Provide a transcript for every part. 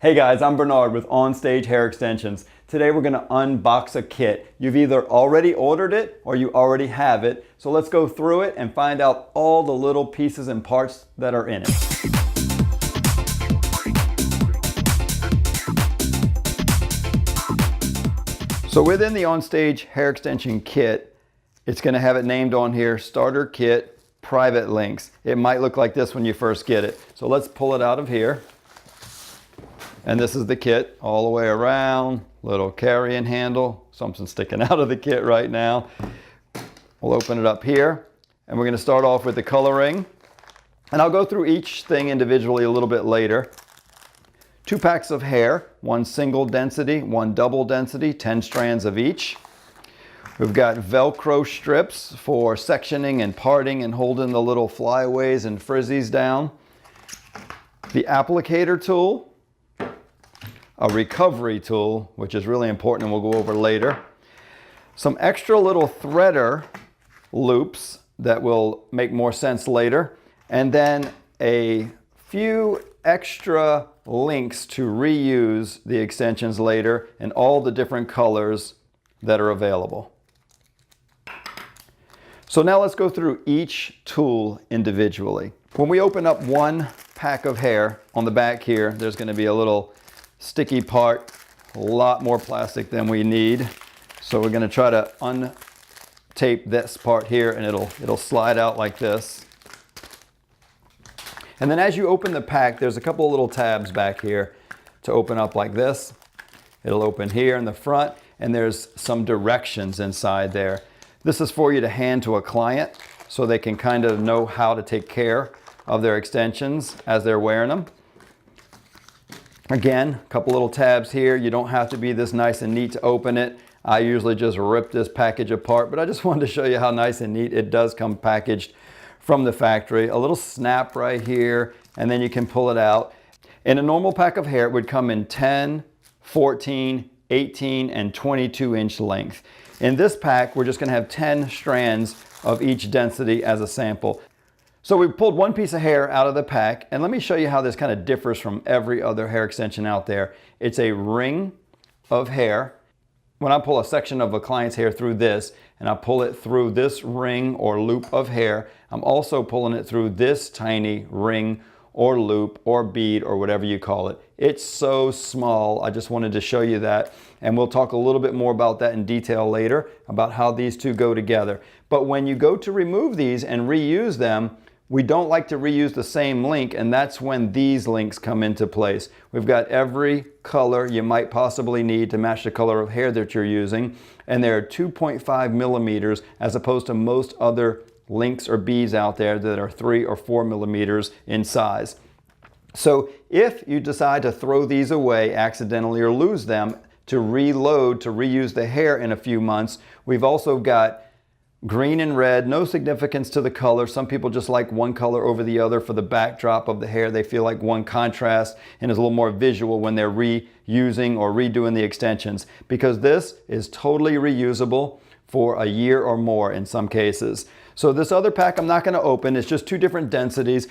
Hey guys, I'm Bernard with Onstage Hair Extensions. Today we're going to unbox a kit. You've either already ordered it or you already have it. So let's go through it and find out all the little pieces and parts that are in it. So within the Onstage Hair Extension Kit, it's going to have it named on here, Starter Kit, Private Links. It might look like this when you first get it. So let's pull it out of here. And this is the kit all the way around, little carrying handle, something sticking out of the kit right now. We'll open it up here and we're going to start off with the coloring. And I'll go through each thing individually a little bit later. 2 packs of hair, 1 single density, 1 double density, 10 strands of each. We've got velcro strips for sectioning and parting and holding the little flyaways and frizzies down. The applicator tool. A recovery tool, which is really important and we'll go over later. Some extra little threader loops that will make more sense later. And then a few extra links to reuse the extensions later in all the different colors that are available. So now let's go through each tool individually. When we open up one pack of hair, on the back here, there's going to be a little sticky part, a lot more plastic than we need. So we're going to try to untape this part here and it'll slide out like this. And then as you open the pack, there's a couple of little tabs back here to open up like this. It'll open here in the front and there's some directions inside there. This is for you to hand to a client so they can kind of know how to take care of their extensions as they're wearing them. Again, a couple little tabs here. You don't have to be this nice and neat to open it. I usually just rip this package apart, but I just wanted to show you how nice and neat it does come packaged from the factory. A little snap right here, and then you can pull it out. In a normal pack of hair, it would come in 10, 14, 18, and 22-inch length. In this pack, we're just gonna have 10 strands of each density as a sample. So we pulled one piece of hair out of the pack, and let me show you how this kind of differs from every other hair extension out there. It's a ring of hair. When I pull a section of a client's hair through this, and I pull it through this ring or loop of hair, I'm also pulling it through this tiny ring or loop or bead or whatever you call it. It's so small. I just wanted to show you that. And we'll talk a little bit more about that in detail later, about how these two go together. But when you go to remove these and reuse them, we don't like to reuse the same link, and that's when these links come into place. We've got every color you might possibly need to match the color of hair that you're using, and they're 2.5 millimeters as opposed to most other links or beads out there that are 3 or 4 millimeters in size. So if you decide to throw these away accidentally or lose them, to reload, to reuse the hair in a few months, we've also got green and red, no significance to the color. Some people just like one color over the other for the backdrop of the hair. They feel like one contrast and is a little more visual when they're reusing or redoing the extensions, because this is totally reusable for a year or more in some cases. So this other pack I'm not going to open. It's just 2 different densities.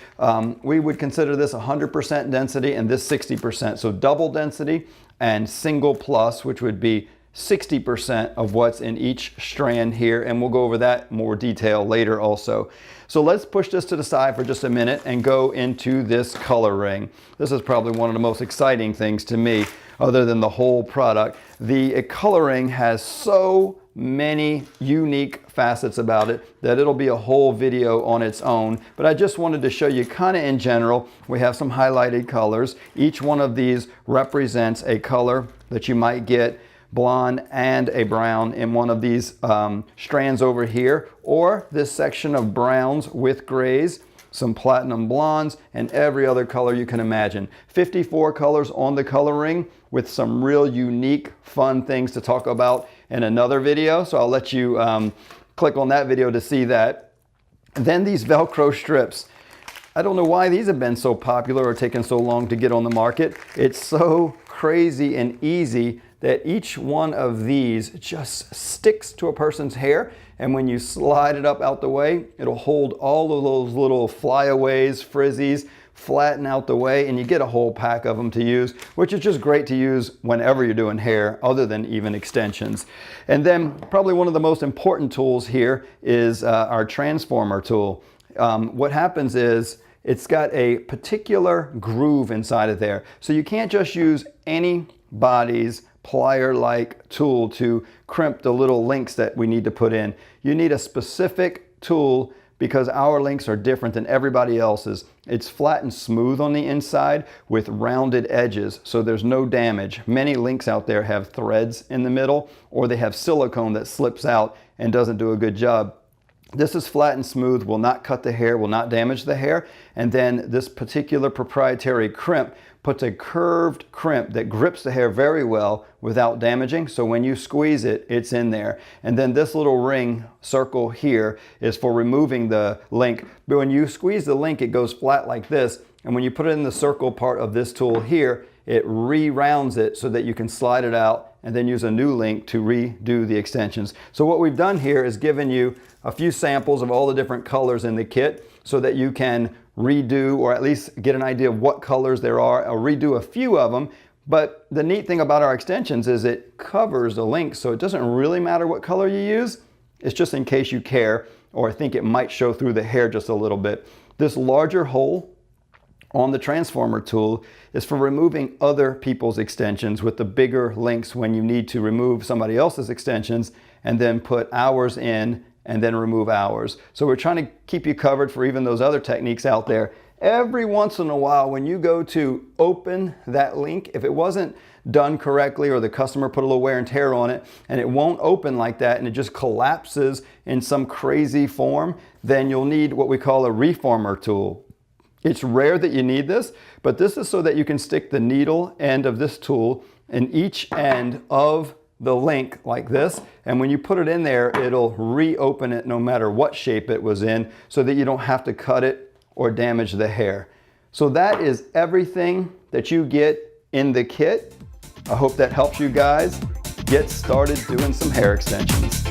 We would consider this 100% density and this 60%. So double density and single plus, which would be 60% of what's in each strand here, and we'll go over that more detail later also. So let's push this to the side for just a minute and go into this color ring. This is probably one of the most exciting things to me other than the whole product. The coloring has so many unique facets about it that it'll be a whole video on its own, but I just wanted to show you kind of in general. We have some highlighted colors. Each one of these represents a color that you might get blonde and a brown in one of these strands over here, or this section of browns with grays, some platinum blondes, and every other color you can imagine. 54 colors on the color ring with some real unique, fun things to talk about in another video. So I'll let you click on that video to see that. And then these Velcro strips. I don't know why these have been so popular or taken so long to get on the market. It's so crazy and easy that each one of these just sticks to a person's hair, and when you slide it up out the way, it'll hold all of those little flyaways, frizzies flatten out the way, and you get a whole pack of them to use, which is just great to use whenever you're doing hair, other than even extensions. And then probably one of the most important tools here is our transformer tool. What happens is it's got a particular groove inside of there. So you can't just use anybody's plier-like tool to crimp the little links that we need to put in. You need a specific tool because our links are different than everybody else's. It's flat and smooth on the inside with rounded edges, so there's no damage. Many links out there have threads in the middle, or they have silicone that slips out and doesn't do a good job. This is flat and smooth, will not cut the hair, will not damage the hair. And then this particular proprietary crimp puts a curved crimp that grips the hair very well without damaging. So when you squeeze it, it's in there. And then this little ring circle here is for removing the link. But when you squeeze the link, it goes flat like this. And when you put it in the circle part of this tool here, it re-rounds it so that you can slide it out and then use a new link to redo the extensions. So what we've done here is given you a few samples of all the different colors in the kit so that you can redo, or at least get an idea of what colors there are, or redo a few of them. But the neat thing about our extensions is it covers the link, so it doesn't really matter what color you use. It's just in case you care, or think it might show through the hair just a little bit. This larger hole on the transformer tool is for removing other people's extensions with the bigger links when you need to remove somebody else's extensions and then put ours in and then remove ours. So we're trying to keep you covered for even those other techniques out there. Every once in a while, when you go to open that link, if it wasn't done correctly or the customer put a little wear and tear on it and it won't open like that and it just collapses in some crazy form, then you'll need what we call a reformer tool. It's rare that you need this, but this is so that you can stick the needle end of this tool in each end of the link like this, and when you put it in there, it'll reopen it no matter what shape it was in, so that you don't have to cut it or damage the hair. So that is everything that you get in the kit. I hope that helps you guys get started doing some hair extensions.